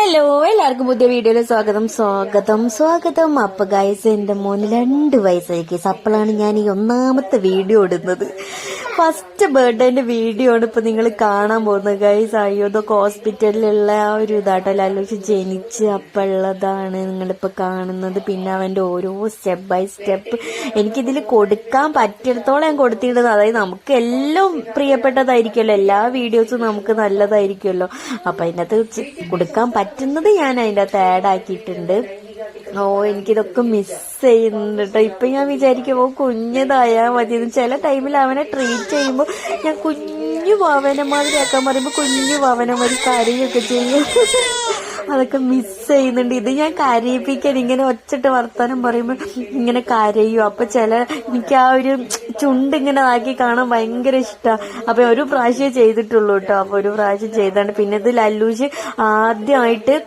Hello, എല്ലാവർക്കും പുതിയ വീഡിയോയിൽ സ്വാഗതം. അപ്പൊ ഗൈസ്, എന്റെ മോന് 2 വയസ്സായി ഗൈസ്. അപ്പോഴാണ് ഞാൻ ഈ ഒന്നാമത്തെ വീഡിയോ ഇടുന്നത്. ഫസ്റ്റ് ബർത്ത്ഡേന്റെ വീഡിയോ ആണ് ഇപ്പൊ നിങ്ങൾ കാണാൻ പോകുന്നത് ഗൈസ്. അയ്യോ, ഇതൊക്കെ ഹോസ്പിറ്റലിലുള്ള ആ ഒരു ഇതാട്ടോ, ലല്ലൂസ് ജനിച്ച് അപ്പോഴുള്ളതാണ് നിങ്ങളിപ്പോ കാണുന്നത്. പിന്നെ അവന്റെ ഓരോ സ്റ്റെപ്പ് ബൈ സ്റ്റെപ്പ് എനിക്കിതിൽ കൊടുക്കാൻ പറ്റിയിടത്തോളം ഞാൻ കൊടുത്തിടുന്നത്. അതായത് നമുക്ക് എല്ലാം പ്രിയപ്പെട്ടതായിരിക്കുമല്ലോ, എല്ലാ വീഡിയോസും നമുക്ക് നല്ലതായിരിക്കുമല്ലോ. അപ്പൊ അതിനകത്ത് കൊടുക്കാൻ പറ്റുന്നത് ഞാൻ അതിൻ്റെ അകത്ത് ആഡ് ആക്കിയിട്ടുണ്ട്. എനിക്കിതൊക്കെ മിസ് ചെയ്യുന്നുണ്ട് കേട്ടോ. ഇപ്പൊ ഞാൻ വിചാരിക്കും കുഞ്ഞതായാ മതി. ചില ടൈമിൽ അവനെ ട്രീറ്റ് ചെയ്യുമ്പോൾ ഞാൻ കുഞ്ഞു പാവനെ മാതിരി ആക്കാൻ പറയുമ്പോൾ കുഞ്ഞു പാവനെ മാതിരി കരയൊക്കെ ചെയ്യും. അതൊക്കെ മിസ് ചെയ്യുന്നുണ്ട്. ഇത് ഞാൻ കരയിപ്പിക്കാൻ ഇങ്ങനെ ഒച്ചിട്ട് വർത്താനം പറയുമ്പോൾ ഇങ്ങനെ കരയും. അപ്പൊ എനിക്ക് ആ ഒരു ചുണ്ട് ഇങ്ങനെ ആക്കി കാണാൻ ഭയങ്കര ഇഷ്ടമാണ്. അപ്പൊ ഒരു പ്രാവശ്യം ചെയ്തിട്ടുള്ളൂ കേട്ടോ. അപ്പൊ ഒരു പ്രാവശ്യം ചെയ്താണ്. പിന്നെ ഇത് ലല്ലൂസ് ആദ്യമായിട്ട്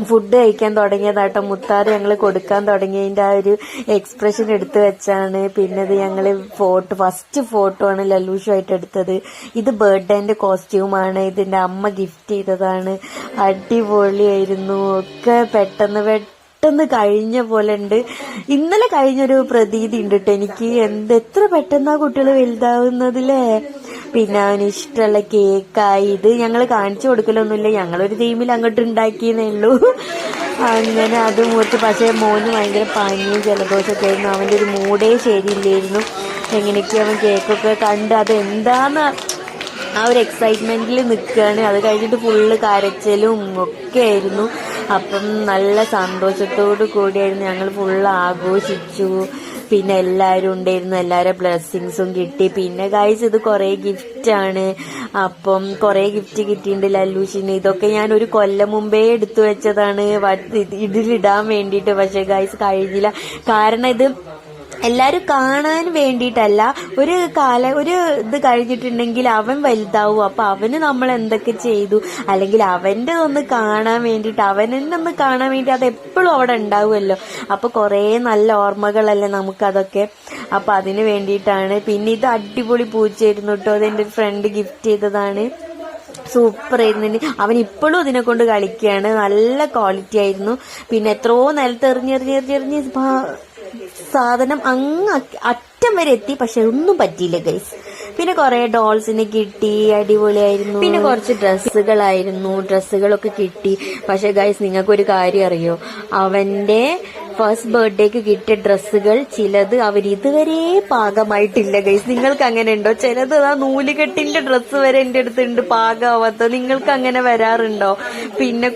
ഫുഡ് കഴിക്കാൻ തുടങ്ങിയതാട്ടോ. മുത്താറ് ഞങ്ങൾ കൊടുക്കാൻ തുടങ്ങിയതിന്റെ ആ ഒരു എക്സ്പ്രഷൻ എടുത്തു വെച്ചാണ്. പിന്നെ ഇത് ഞങ്ങള് ഫസ്റ്റ് ഫോട്ടോ ആണ് ലല്ലൂഷുമായിട്ട് എടുത്തത്. ഇത് ബർത്ത്ഡേന്റെ കോസ്റ്റ്യൂമാണ്. ഇതിന്റെ അമ്മ ഗിഫ്റ്റ് ചെയ്തതാണ്. അടിപൊളിയായിരുന്നു. ഒക്കെ പെട്ടെന്ന് കഴിഞ്ഞ പോലെ ഉണ്ട്. ഇന്നലെ കഴിഞ്ഞൊരു പ്രതീതി ഉണ്ട് കേട്ടോ എനിക്ക്. എത്ര പെട്ടെന്നാ കുട്ടികൾ വലുതാവുന്നതില്ലേ. പിന്നെ അവന് ഇഷ്ടമുള്ള കേക്കായി. ഇത് ഞങ്ങൾ കാണിച്ചു കൊടുക്കലൊന്നുമില്ല, ഞങ്ങളൊരു തീമിൽ അങ്ങോട്ട് ഉണ്ടാക്കിയെന്നേ ഉള്ളൂ. അങ്ങനെ അത് മുറിച്ച്. പക്ഷേ മോന് ഭയങ്കര പനിയും ജലദോഷമൊക്കെ ആയിരുന്നു. അവൻ്റെ ഒരു മൂഡേ ശരിയില്ലായിരുന്നു. എങ്ങനെയൊക്കെ അവൻ കേക്കൊക്കെ കണ്ട് അതെന്താന്ന് ആ ഒരു എക്സൈറ്റ്മെന്റിൽ നിൽക്കുകയാണ്. അത് കഴിഞ്ഞിട്ട് ഫുള്ള് കരച്ചിലും ഒക്കെ ആയിരുന്നു. അപ്പം നല്ല സന്തോഷത്തോടു കൂടിയായിരുന്നു ഞങ്ങൾ ഫുള്ള് ആഘോഷിച്ചു. പിന്നെ എല്ലാവരും ഉണ്ടായിരുന്നു, എല്ലാവരുടെ ബ്ലെസ്സിങ്സും കിട്ടി. പിന്നെ ഗൈസ്, ഇത് കുറേ ഗിഫ്റ്റാണ്. അപ്പം കുറേ ഗിഫ്റ്റ് കിട്ടിയിട്ടുണ്ട് ലല്ലൂഷിന്. ഇതൊക്കെ ഞാൻ ഒരു കൊല്ലം മുമ്പേ എടുത്തു വെച്ചതാണ് ഇതിലിടാൻ വേണ്ടിയിട്ട്. പക്ഷെ ഗൈസ് കഴിഞ്ഞില്ല. കാരണം ഇത് എല്ലാരും കാണാൻ വേണ്ടിയിട്ടല്ല, ഒരു ഇത് കഴിഞ്ഞിട്ടുണ്ടെങ്കിൽ അവൻ വലുതാവും. അപ്പൊ അവന് നമ്മൾ എന്തൊക്കെ ചെയ്തു, അല്ലെങ്കിൽ അവന്റെ ഒന്ന് കാണാൻ വേണ്ടിയിട്ട്, അവനെ ഒന്ന് കാണാൻ വേണ്ടി അത് എപ്പോഴും അവിടെ ഉണ്ടാവുമല്ലോ. അപ്പൊ കുറേ നല്ല ഓർമ്മകളല്ലേ നമുക്കതൊക്കെ. അപ്പൊ അതിന് വേണ്ടിയിട്ടാണ്. പിന്നെ ഇത് അടിപൊളി പൂച്ചയായിരുന്നു കേട്ടോ. അതെന്റെ ഒരു ഫ്രണ്ട് ഗിഫ്റ്റ് ചെയ്തതാണ്. സൂപ്പർ ആയിരുന്നു. അവൻ ഇപ്പോഴും ഇതിനെ കൊണ്ട് കളിക്കുകയാണ്. നല്ല ക്വാളിറ്റി ആയിരുന്നു. പിന്നെ എത്രയോ നിലത്ത് എറിഞ്ഞെറിഞ്ഞ് സാധനം അങ്ങ് അറ്റം വരെ എത്തി. പക്ഷെ ഒന്നും പറ്റിയില്ല ഗൈസ്. പിന്നെ കുറെ ഡോൾസിനെ കിട്ടി, അടിപൊളിയായിരുന്നു. പിന്നെ കുറച്ച് ഡ്രസ്സുകളൊക്കെ കിട്ടി. പക്ഷെ ഗൈസ്, നിങ്ങൾക്കൊരു കാര്യം അറിയോ, അവന്റെ ഫസ്റ്റ് ബർത്ത്ഡേക്ക് കിട്ടിയ ഡ്രസ്സുകൾ ചിലത് അവർ ഇതുവരെ പാകമായിട്ടില്ല ഗൈസ്. നിങ്ങൾക്ക് അങ്ങനെ ഉണ്ടോ? ചിലത് ആ നൂലുകെട്ടിന്റെ ഡ്രസ്സ് വരെ എന്റെ അടുത്തുണ്ട് പാകമാവാത്ത. നിങ്ങൾക്ക് അങ്ങനെ വരാറുണ്ടോ? പിന്നെ